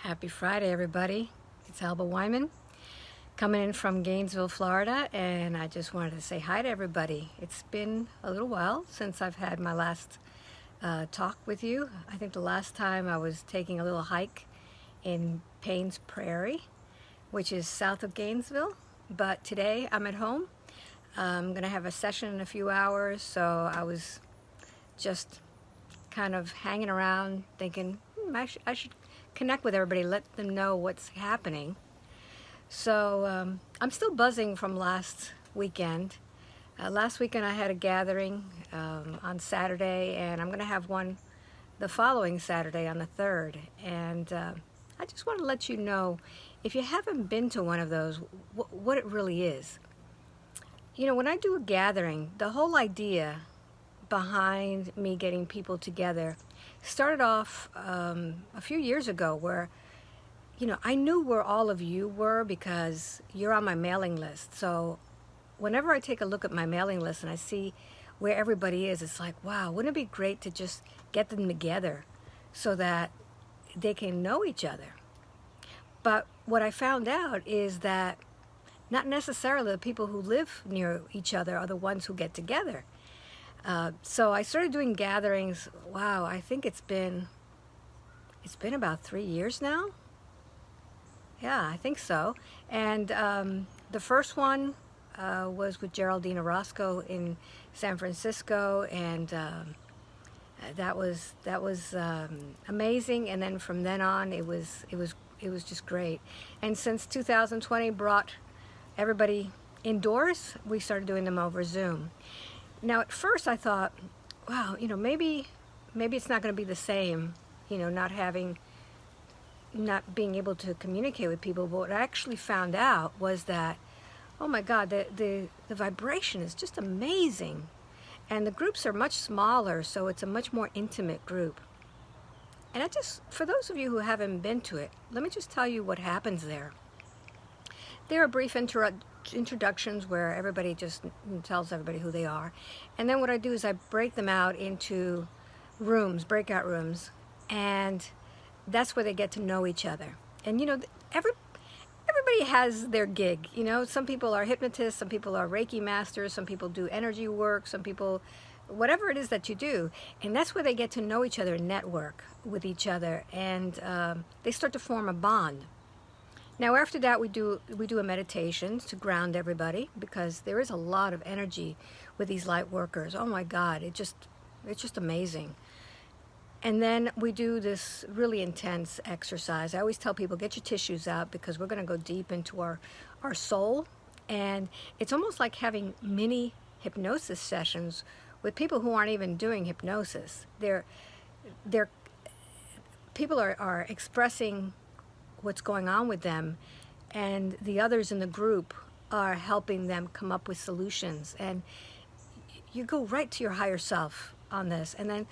Happy Friday, everybody. It's Alba Weinman coming in from Gainesville, Florida, and I just wanted to say hi to everybody. It's been a little while since I've had my last talk with you. I think the last time I was taking a little hike in Payne's Prairie, which is south of Gainesville, but today I'm at home. I'm going to have a session in a few hours, so I was just kind of hanging around thinking, I should connect with everybody, let them know what's happening. So I'm still buzzing from last weekend. Last weekend I had a gathering on Saturday, and I'm going to have one the following Saturday on the 3rd. And I just want to let you know, if you haven't been to one of those, what it really is. You know, when I do a gathering, the whole idea behind me getting people together started off a few years ago where, you know, I knew where all of you were because you're on my mailing list. So whenever I take a look at my mailing list and I see where everybody is, it's like, wow, wouldn't it be great to just get them together so that they can know each other? But what I found out is that not necessarily the people who live near each other are the ones who get together. So I started doing gatherings. Wow, I think it's been about 3 years now. Yeah, I think so. And the first one was with Geraldine Orozco in San Francisco, and that was amazing. And then from then on, it was just great. And since 2020 brought everybody indoors, we started doing them over Zoom. Now, at first I thought, wow, you know, maybe it's not going to be the same, you know, not being able to communicate with people. But what I actually found out was that, oh my God, the vibration is just amazing. And the groups are much smaller, so it's a much more intimate group. And for those of you who haven't been to it, let me just tell you what happens there. There are brief introductions where everybody just tells everybody who they are. And then what I do is I break them out into breakout rooms, and that's where they get to know each other. And you know, everybody has their gig. You know, some people are hypnotists, some people are Reiki masters, some people do energy work, some people, whatever it is that you do. And that's where they get to know each other and network with each other, and they start to form a bond. Now after that, we do a meditation to ground everybody, because there is a lot of energy with these light workers. Oh my God, it's just amazing. And then we do this really intense exercise. I always tell people, get your tissues out, because we're going to go deep into our soul. And it's almost like having mini hypnosis sessions with people who aren't even doing hypnosis. People are expressing what's going on with them, and the others in the group are helping them come up with solutions. And you go right to your higher self on this. And then,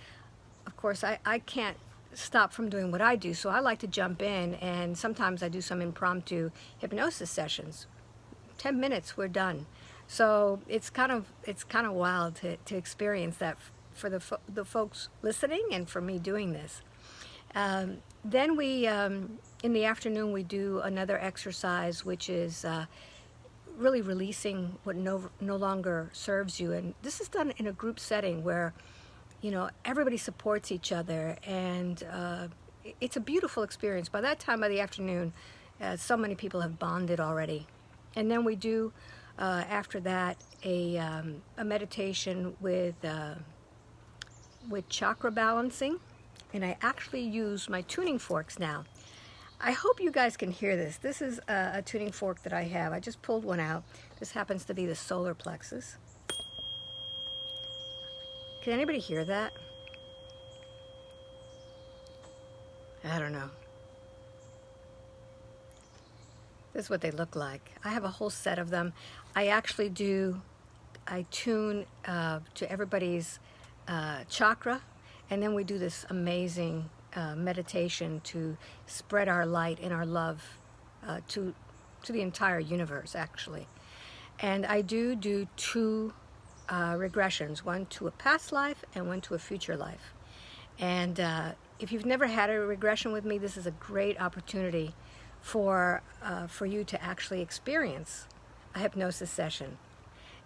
of course, I can't stop from doing what I do, so I like to jump in, and sometimes I do some impromptu hypnosis sessions. 10 minutes, we're done. So it's kind of wild to experience that for the folks listening, and for me doing this. Then we, in the afternoon, we do another exercise, which is really releasing what no longer serves you. And this is done in a group setting where, you know, everybody supports each other, and it's a beautiful experience. By that time of the afternoon, so many people have bonded already. And then we do, after that, a meditation with chakra balancing. And I actually use my tuning forks now. I hope you guys can hear this. This is a tuning fork that I have. I just pulled one out. This happens to be the solar plexus. Can anybody hear that? I don't know. This is what they look like. I have a whole set of them. I tune to everybody's chakra. And then we do this amazing meditation to spread our light and our love to the entire universe, actually. And I do 2 regressions, one to a past life and one to a future life. And if you've never had a regression with me, this is a great opportunity for you to actually experience a hypnosis session.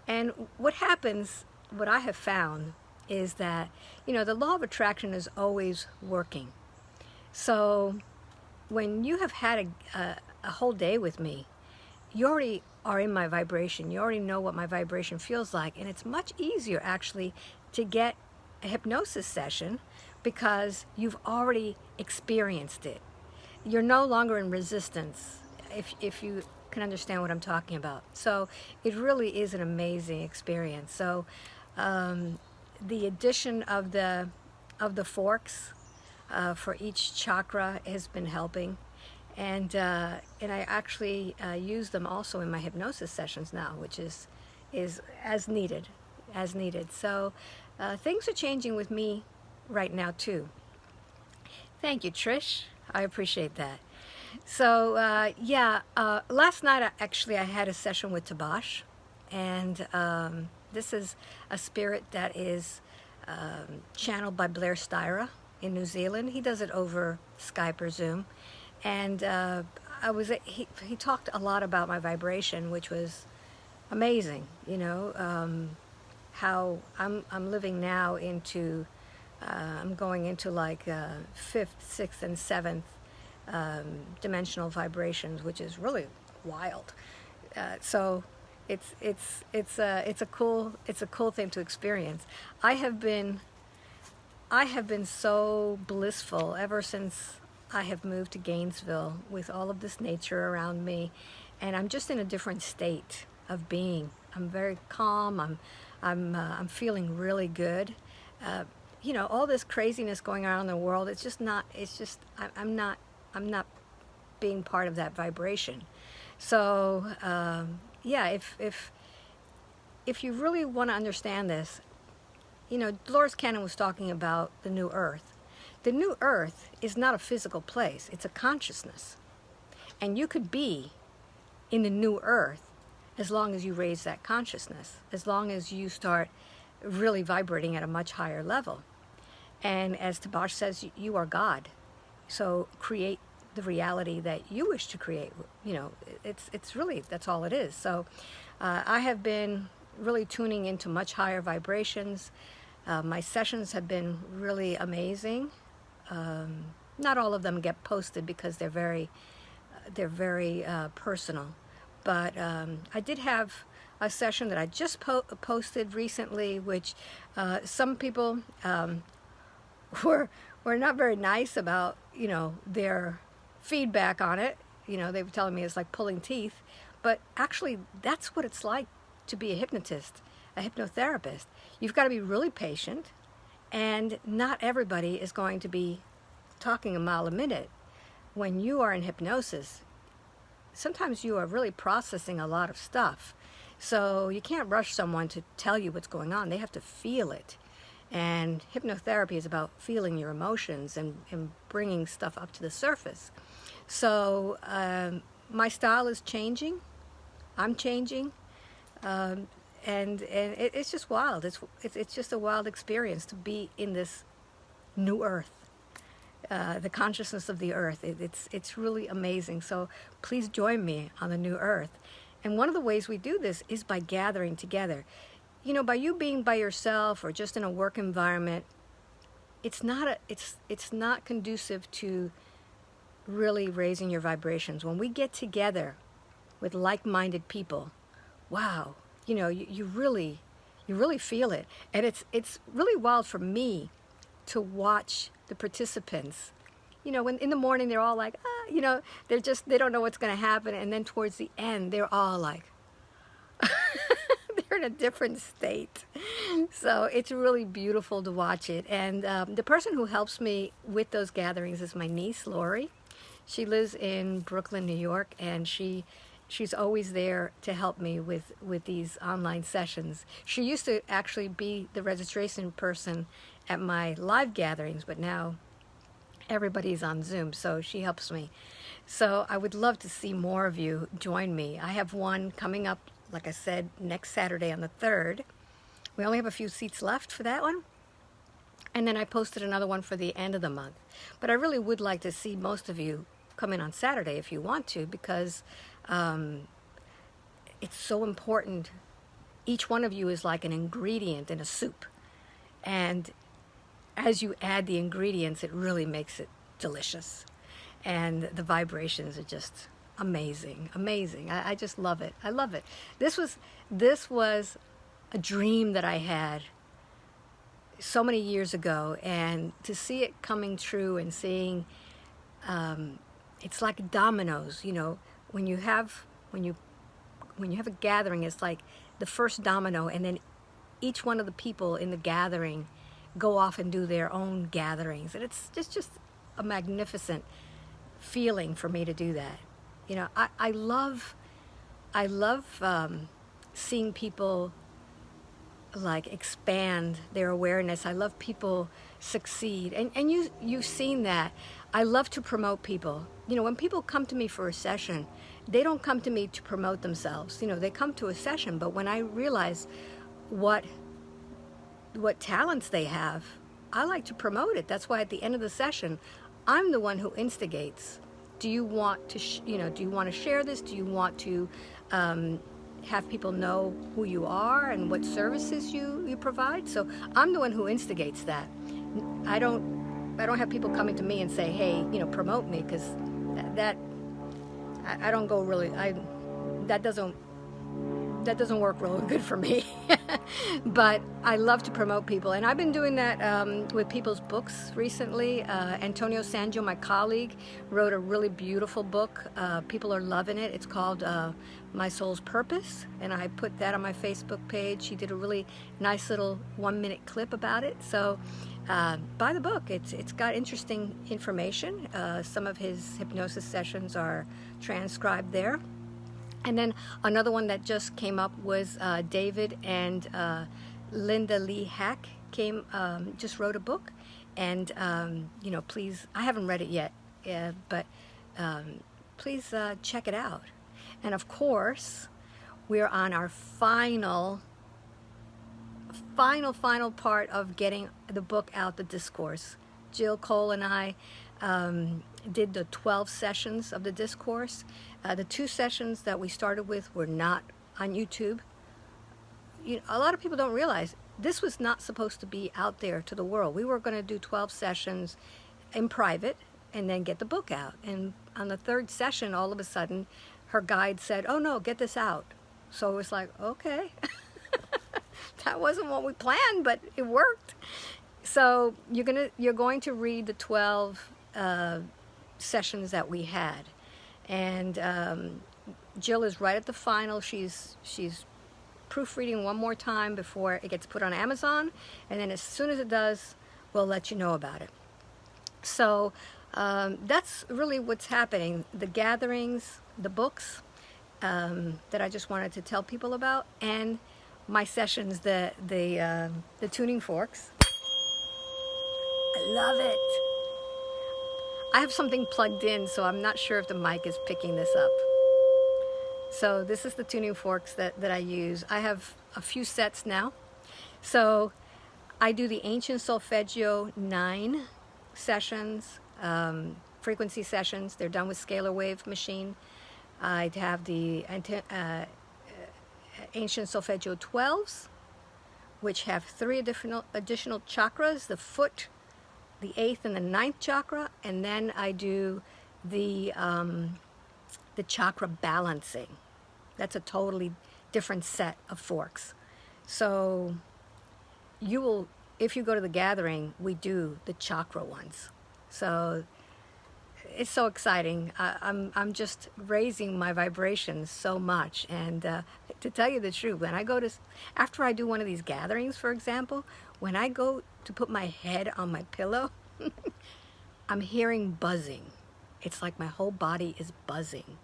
And what happens, what I have found, is that, the law of attraction is always working. So when you have had a whole day with me, you already are in my vibration. You already know what my vibration feels like. And it's much easier, actually, to get a hypnosis session because you've already experienced it. You're no longer in resistance, if you can understand what I'm talking about. So it really is an amazing experience. So the addition of the forks for each chakra has been helping, and I actually use them also in my hypnosis sessions now, which is as needed. So things are changing with me right now too. Thank you, Trish. I appreciate that. So last night I had a session with Tabash, and this is a spirit that is channeled by Blair Styra in New Zealand. He does it over Skype or Zoom, and he talked a lot about my vibration, which was amazing. How I'm living now into I'm going into like fifth, sixth, and seventh dimensional vibrations, which is really wild. So it's a cool thing to experience. I have been so blissful ever since I have moved to Gainesville with all of this nature around me, and I'm just in a different state of being. I'm very calm. I'm feeling really good. All this craziness going on in the world, I'm not being part of that vibration. So if you really want to understand this, Dolores Cannon was talking about the new earth. The new earth is not a physical place, it's a consciousness. And you could be in the new earth as long as you raise that consciousness, as long as you start really vibrating at a much higher level. And as Tabash says, you are God. So create the reality that you wish to create. It's really, that's all it is. So I have been really tuning into much higher vibrations. My sessions have been really amazing. Not all of them get posted because they're very personal. But I did have a session that I just posted recently, which some people were not very nice about, their feedback on it. They were telling me it's like pulling teeth. But actually, that's what it's like to be a hypnotist, a hypnotherapist. You've got to be really patient, and not everybody is going to be talking a mile a minute. When you are in hypnosis, sometimes you are really processing a lot of stuff. So you can't rush someone to tell you what's going on. They have to feel it. And hypnotherapy is about feeling your emotions and bringing stuff up to the surface. So my style is changing. I'm changing. And it's just wild. It's just a wild experience to be in this new earth. The consciousness of the earth. It's really amazing. So please join me on the new earth. And one of the ways we do this is by gathering together. By you being by yourself or just in a work environment, it's not conducive to really raising your vibrations. When we get together with like-minded people, wow, you really feel it. And it's really wild for me to watch the participants. When in the morning they're all like, they don't know what's going to happen, and then towards the end they're all like they're in a different state. So it's really beautiful to watch it. And the person who helps me with those gatherings is my niece, Lori. She lives in Brooklyn, New York, and she's always there to help me with these online sessions. She used to actually be the registration person at my live gatherings, but now everybody's on Zoom, so she helps me. So I would love to see more of you join me. I have one coming up, like I said, next Saturday on the 3rd. We only have a few seats left for that one. And then I posted another one for the end of the month. But I really would like to see most of you come in on Saturday if you want to, because it's so important. Each one of you is like an ingredient in a soup. And as you add the ingredients, it really makes it delicious. And the vibrations are just amazing, amazing. I just love it. I love it. This was a dream that I had so many years ago, and to see it coming true and seeing, it's like dominoes. You know, when you have a gathering, it's like the first domino, and then each one of the people in the gathering go off and do their own gatherings, and it's just a magnificent feeling for me to do that. You know, I love seeing people like expand their awareness. I love people succeed, and you've seen that. I love to promote people. You know, when people come to me for a session, they don't come to me to promote themselves. You know, they come to a session, but when I realize what talents they have, I like to promote it. That's why at the end of the session, I'm the one who instigates. Do you want to, do you want to share this? Do you want to have people know who you are and what services you provide? So I'm the one who instigates that. I don't have people coming to me and say, hey, promote me, because I don't go really, that doesn't work really good for me. But I love to promote people, and I've been doing that with people's books recently. Antonio Sangio, my colleague, wrote a really beautiful book. People are loving it. It's called My Soul's Purpose, and I put that on my Facebook page. He did a really nice little 1-minute clip about it. So buy the book. It's got interesting information. Some of his hypnosis sessions are transcribed there. And then another one that just came up was David and Linda Lee Hack just wrote a book. And, please, I haven't read it yet, but please check it out. And of course, we're on our final part of getting the book out, the discourse. Jill Cole and I did the 12 sessions of the discourse. The 2 sessions that we started with were not on YouTube. A lot of people don't realize this was not supposed to be out there to the world. We were going to do 12 sessions in private and then get the book out. And on the 3rd session, all of a sudden, her guide said, oh no, get this out. So it was like, okay. That wasn't what we planned, but it worked. So you're going to read the 12 sessions that we had. And Jill is right at the final. She's proofreading one more time before it gets put on Amazon, and then as soon as it does, we'll let you know about it. So that's really what's happening. The gatherings, the books that I just wanted to tell people about, and my sessions, the tuning forks. I love it. I have something plugged in, so I'm not sure if the mic is picking this up. So this is the tuning forks that I use. I have a few sets now. So I do the Ancient Solfeggio 9 sessions, frequency sessions. They're done with scalar wave machine. I have the Ancient Solfeggio 12s, which have 3 additional chakras, the foot, the 8th and the 9th chakra, and then I do the chakra balancing. That's a totally different set of forks. So if you go to the gathering, we do the chakra ones. So it's so exciting. I'm just raising my vibrations so much. And to tell you the truth, after I do one of these gatherings, for example, when I go to put my head on my pillow, I'm hearing buzzing. It's like my whole body is buzzing.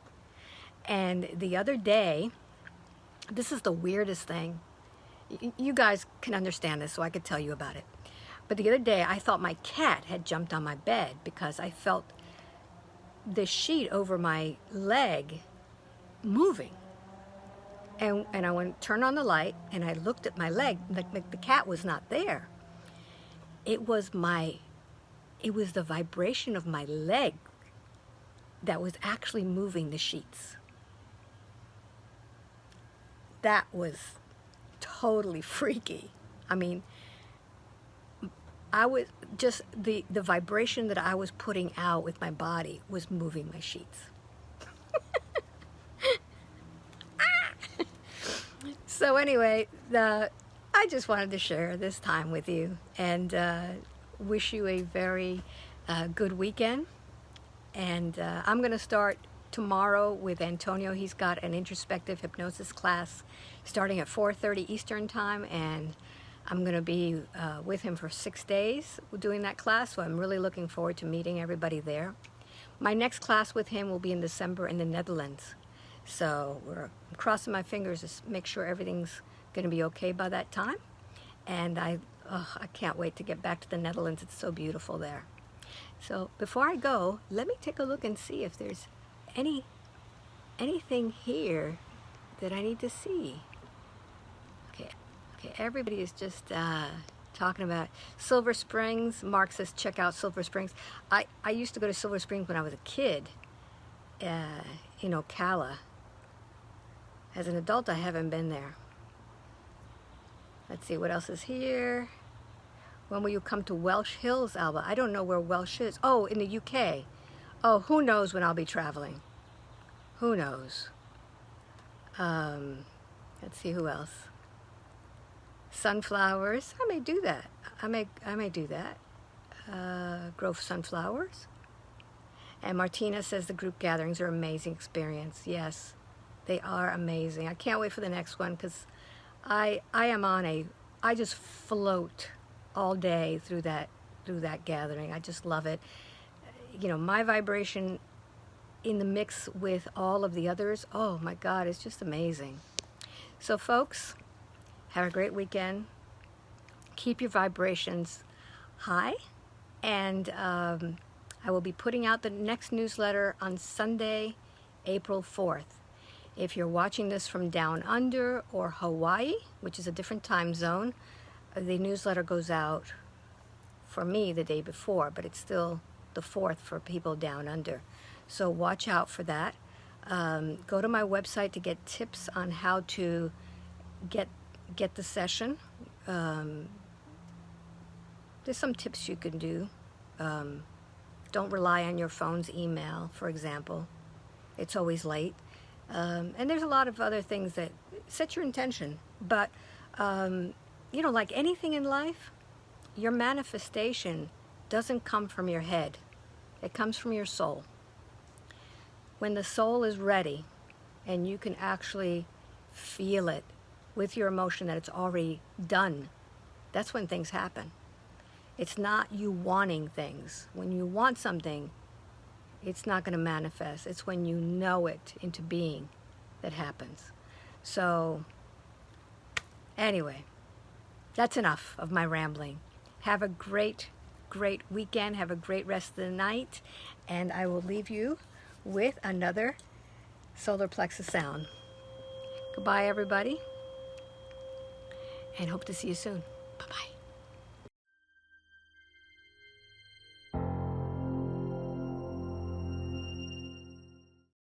And the other day, this is the weirdest thing. You guys can understand this, so I could tell you about it. But the other day, I thought my cat had jumped on my bed because I felt the sheet over my leg moving. And I turned on the light, and I looked at my leg. The cat was not there. it was the vibration of my leg that was actually moving the sheets. That was totally freaky. I mean, I was just, the vibration that I was putting out with my body was moving my sheets. So anyway, I just wanted to share this time with you and wish you a very good weekend. And I'm going to start tomorrow with Antonio. He's got an introspective hypnosis class starting at 4:30 Eastern time, and I'm going to be with him for 6 days doing that class, so I'm really looking forward to meeting everybody there. My next class with him will be in December in the Netherlands, so I'm crossing my fingers to make sure everything's going to be okay by that time. And I can't wait to get back to the Netherlands. It's so beautiful there. So before I go, let me take a look and see if there's anything here that I need to see. Okay, everybody is just talking about Silver Springs. Mark says check out Silver Springs. I used to go to Silver Springs when I was a kid in Ocala. As an adult, I haven't been there. Let's see what else is here. When will you come to Welsh Hills, Alba? I don't know where Welsh is. Oh, in the UK. Oh, who knows when I'll be traveling? Who knows? Let's see who else. Sunflowers. I may do that. I may do that. Grow sunflowers. And Martina says the group gatherings are an amazing experience. Yes, they are amazing. I can't wait for the next one because I just float all day through that gathering. I just love it. You know, my vibration in the mix with all of the others, oh my God, it's just amazing. So folks, have a great weekend. Keep your vibrations high, and I will be putting out the next newsletter on Sunday, April 4th. If you're watching this from down under or Hawaii, which is a different time zone, the newsletter goes out for me the day before, but it's still the 4th for people down under. So watch out for that. Go to my website to get tips on how to get the session. There's some tips you can do. Don't rely on your phone's email, for example. It's always late. And there's a lot of other things that set your intention. But, like anything in life, your manifestation doesn't come from your head. It comes from your soul. When the soul is ready and you can actually feel it with your emotion that it's already done, that's when things happen. It's not you wanting things. When you want something, it's not going to manifest. It's when you know it into being that happens. So, anyway, that's enough of my rambling. Have a great, great weekend. Have a great rest of the night. And I will leave you with another solar plexus sound. Goodbye, everybody. And hope to see you soon. Bye-bye.